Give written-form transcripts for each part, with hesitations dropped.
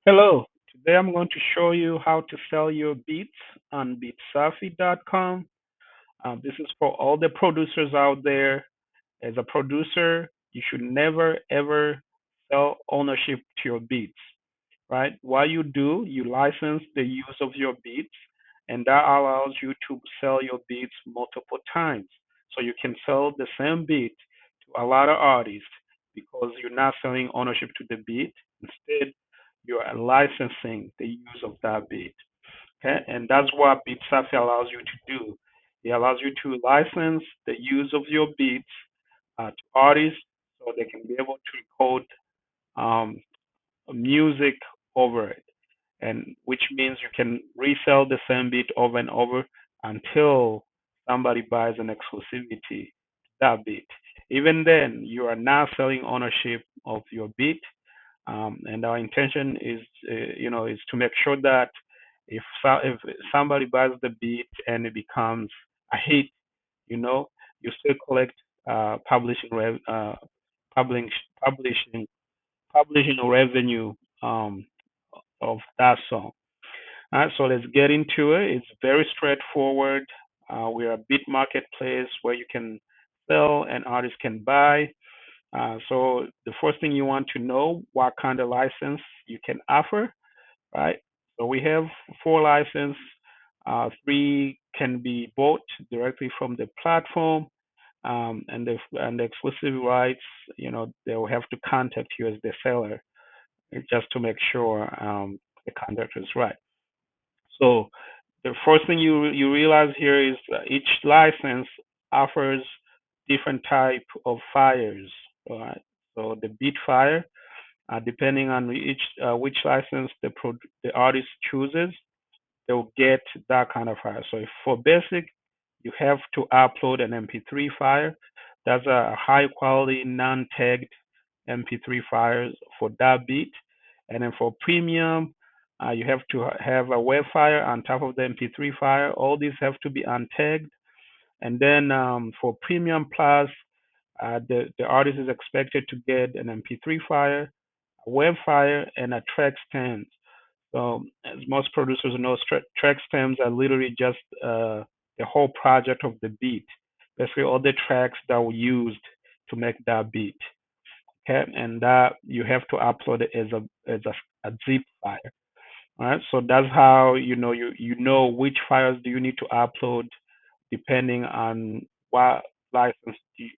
Hello, today I'm going to show you how to sell your beats on beatsafi.com. This is for all the producers out there. As a producer, you should never ever sell ownership to your beats, right? What you do, you license the use of your beats, and that allows you to sell your beats multiple times. So you can sell the same beat to a lot of artists because you're not selling ownership to the beat. Instead, you are licensing the use of that beat. Okay, and that's what beatsafi allows you to do. It allows you to license the use of your beats to artists so they can be able to record um, music over it, and which means you can resell the same beat over and over until somebody buys an exclusivity to that beat. Even then, you are now selling ownership of your beat, and our intention is, is to make sure that if somebody buys the beat and it becomes a hit, you know, you still collect publishing publishing publishing revenue um, of that song. All right, so let's get into it. It's very straightforward. We're a beat marketplace where you can sell and artists can buy. So the first thing you want to know what kind of license you can offer, right? So we have four license. Three can be bought directly from the platform, and the exclusive rights, they will have to contact you as the seller just to make sure the contact is right. So the first thing you realize here is each license offers different type of fires. Right? So the beat fire, depending on which license the artist chooses, they'll get that kind of file. So if for basic, you have to upload an MP3 file. That's a high quality non-tagged MP3 files for that beat. And then for premium, you have to have a web file on top of the MP3 file. All these have to be untagged. And then for premium plus, the artist is expected to get an MP3 file, a web file, and a track stamp. So, as most producers know, track stems are literally just the whole project of the beat, basically all the tracks that were used to make that beat. Okay, and that you have to upload it as a zip file. All right, so that's how you know which files do you need to upload depending on what license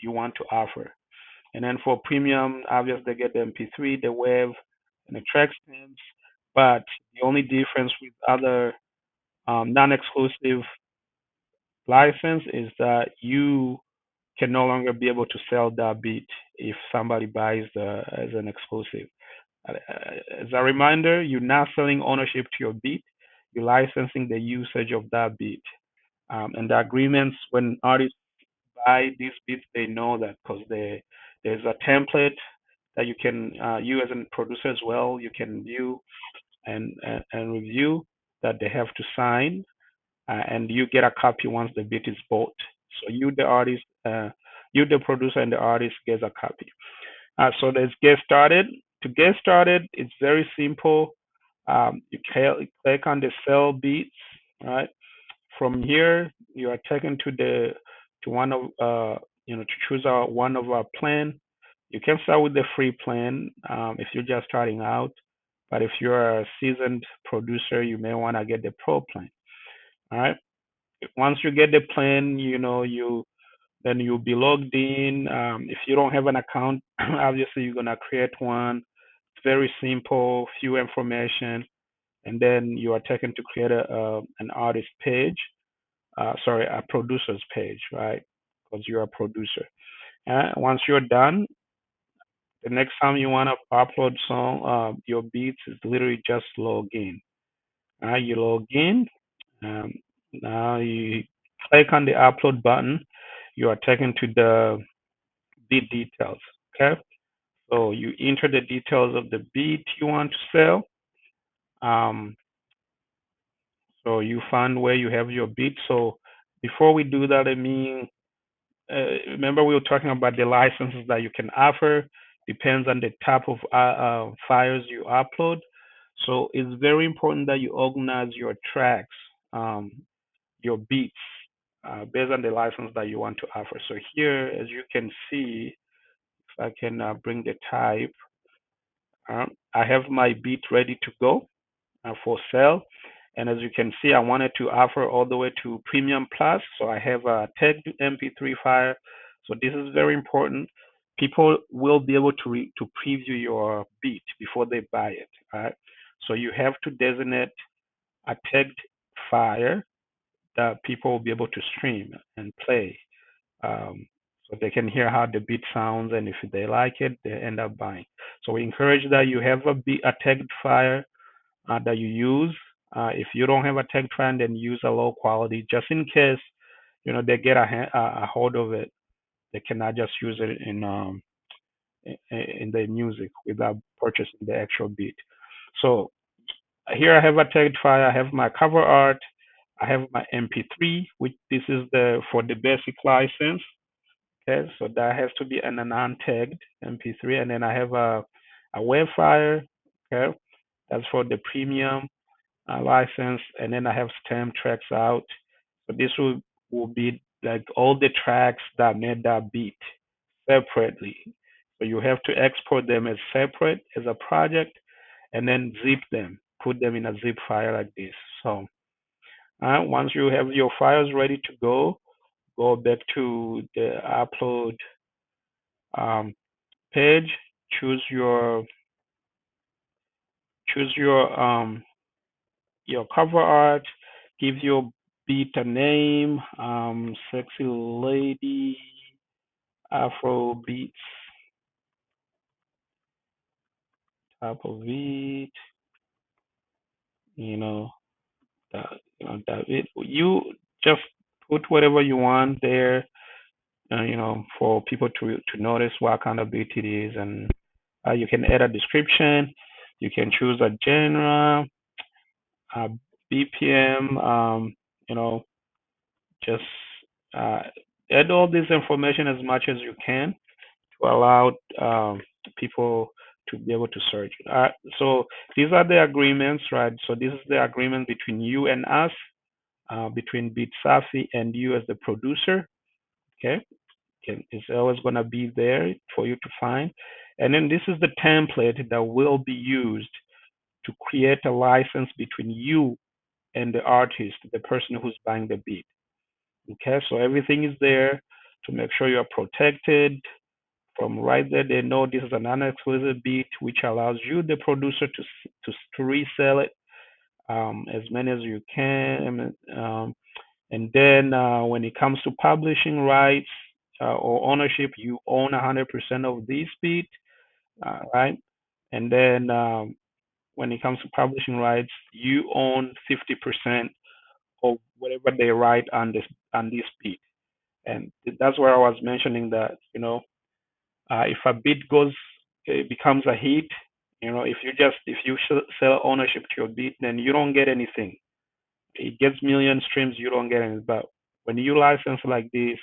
you want to offer. And then for premium, obviously they get the MP3, the wave, and the track stems. But the only difference with other non-exclusive license is that you can no longer be able to sell that beat if somebody buys as an exclusive. As a reminder, you're not selling ownership to your beat. You're licensing the usage of that beat. And the agreements when artists buy these beats, they know that because there's a template that you as a producer as well, you can view and review that they have to sign, and you get a copy once the beat is bought. So you the producer and the artist gets a copy. So let's get started. To get started, it's very simple. You click on the sell beats, right? From here, you are taken to one of to choose one of our plan. You can start with the free plan if you're just starting out, but if you're a seasoned producer, you may want to get the pro plan. All right. Once you get the plan, you then you'll be logged in. If you don't have an account, obviously you're gonna create one. It's very simple, few information, and then you are taken to create an artist page. Sorry, a producer's page, right? Because you're a producer. Once you're done, the next time you want to upload song, your beats is literally just log in. You log in. Um, Now you click on the upload button. You are taken to the beat details. Okay. So you enter the details of the beat you want to sell. Um, so you find where you have your beat. So before we do that, remember we were talking about the licenses that you can offer. Depends on the type of files you upload. So it's very important that you organize your tracks, um, your beats, based on the license that you want to offer. So here, as you can see, if I can bring the type, I have my beat ready to go for sale. And as you can see, I wanted to offer all the way to Premium Plus. So I have a tagged MP3 file. So this is very important. People will be able to preview your beat before they buy it. All right. So you have to designate a tagged file that people will be able to stream and play. Um, so they can hear how the beat sounds, and if they like it, they end up buying. So we encourage that you have a tagged file that you use. If you don't have a tech trend, then use a low quality, just in case they get a hold of it. They cannot just use it in the music without purchasing the actual beat. So here I have a tagged file. I have my cover art. I have my MP3, which this is the for the basic license. Okay, so that has to be an non-tagged MP3, and then I have a web file. Okay, that's for the premium license, and then I have stem tracks out. So this will be like all the tracks that made that beat separately. So you have to export them as separate as a project, and then zip them, put them in a zip file like this. So once you have your files ready to go back to the upload um, page, choose your choose your cover art, give your beat a name, sexy lady, Afro beats type of beat, you know, that, that it, you just put whatever you want there, for people to notice what kind of beat it is, and you can add a description, you can choose a genre, a BPM, you know, just uh, add all this information as much as you can to allow people to be able to search. So these are the agreements, right? So this is the agreement between you and us, between beatsafi and you as the producer. Okay, it's always going to be there for you to find. And then this is the template that will be used to create a license between you and the artist, the person who's buying the beat. Okay, so everything is there to make sure you're protected. From right there, they know this is a non-exclusive beat, which allows you, the producer, to resell it as many as you can. And then when it comes to publishing rights or ownership, you own 100% of this beat, right? And then when it comes to publishing rights, you own 50% of whatever they write on this beat. And that's where I was mentioning that, if a beat it becomes a hit, if you sell ownership to your beat, then you don't get anything. It gets million streams, you don't get anything. But when you license like this,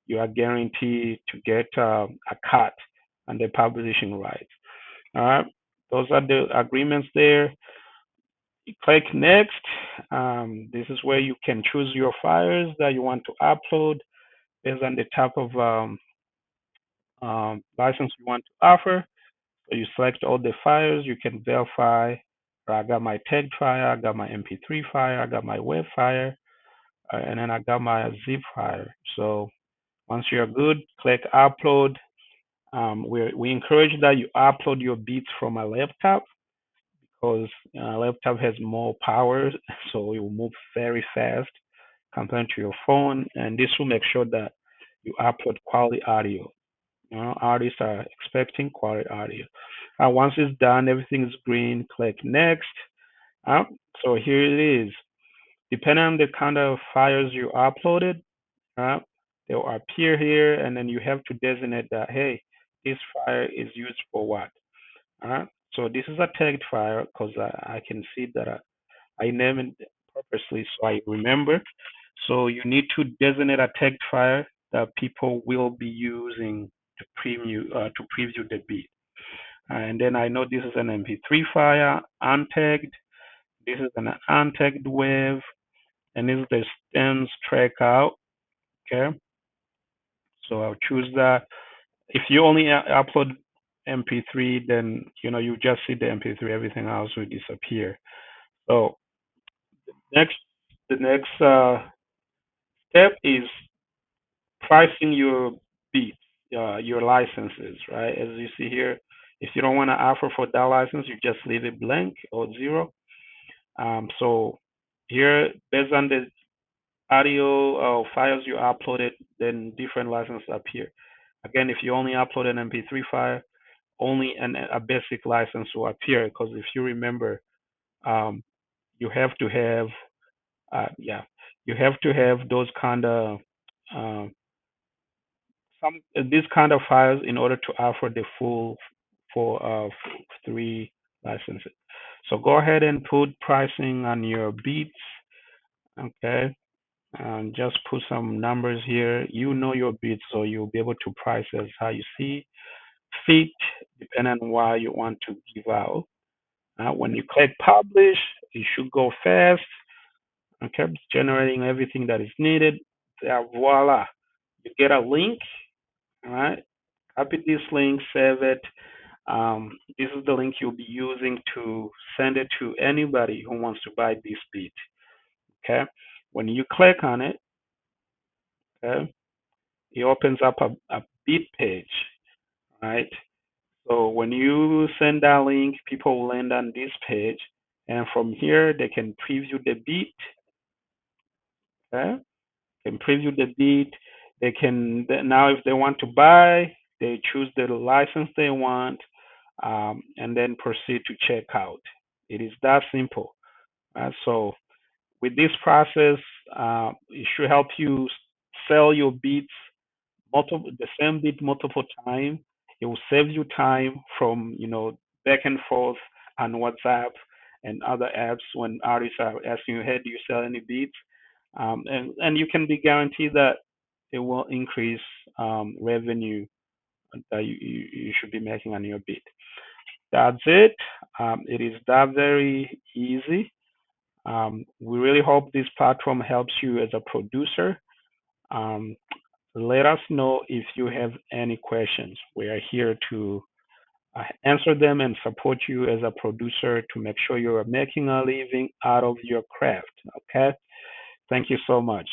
you are guaranteed to get a cut on the publishing rights. All right, those are the agreements there. You click next. This is where you can choose your files that you want to upload based on the type of license you want to offer. So you select all the files, you can verify. I got my tagged file, I got my MP3 file, I got my web file, and then I got my zip file. So once you're good, click upload. We encourage that you upload your beats from a laptop because a laptop has more power, so it will move very fast compared to your phone. And this will make sure that you upload quality audio. Artists are expecting quality audio. Once it's done, everything is green. Click next. Uh, so here it is. Depending on the kind of files you uploaded, uh, they will appear here, and then you have to designate that, hey, this file is used for what. So this is a tagged file because I can see that I named it purposely so I remember. So you need to designate a tagged file that people will be using to preview the beat. And then I know this is an MP3 file, untagged. This is an untagged wave, and this is the stems track out. Okay, so I'll choose that. If you only upload MP3, then you just see the MP3. Everything else will disappear. So next, the next step is pricing your beats, your licenses, right? As you see here, if you don't want to offer for that license, you just leave it blank or zero. So here, based on the audio files you uploaded, then different licenses appear. Again, if you only upload an MP3 file, only a basic license will appear because if you remember, um, you have to have, yeah, you have to have those kind of um, some these kind of files in order to offer the full for three licenses. So go ahead and put pricing on your beats, okay? And just put some numbers here. You know your beats, so you'll be able to price as how you see fit, depending on what you want to give out. When you click publish, it should go fast. Okay, it's generating everything that is needed. Voila, you get a link. All right, copy this link, save it. This is the link you'll be using to send it to anybody who wants to buy this beat. Okay, when you click on it, okay, it opens up a beat page, right? So when you send that link, people will land on this page, and from here they can preview the beat. Okay, can preview the beat. They can now, if they want to buy, they choose the license they want, and then proceed to check out. It is that simple. So with this process, it should help you sell your beats the same beat multiple times. It will save you time from back and forth on WhatsApp and other apps when artists are asking you, "Hey, do you sell any beats?" And you can be guaranteed that it will increase revenue that you should be making on your beat. That's it. It is that very easy. We really hope this platform helps you as a producer. Um, Let us know if you have any questions. We are here to answer them and support you as a producer to make sure you are making a living out of your craft. Okay? Thank you so much.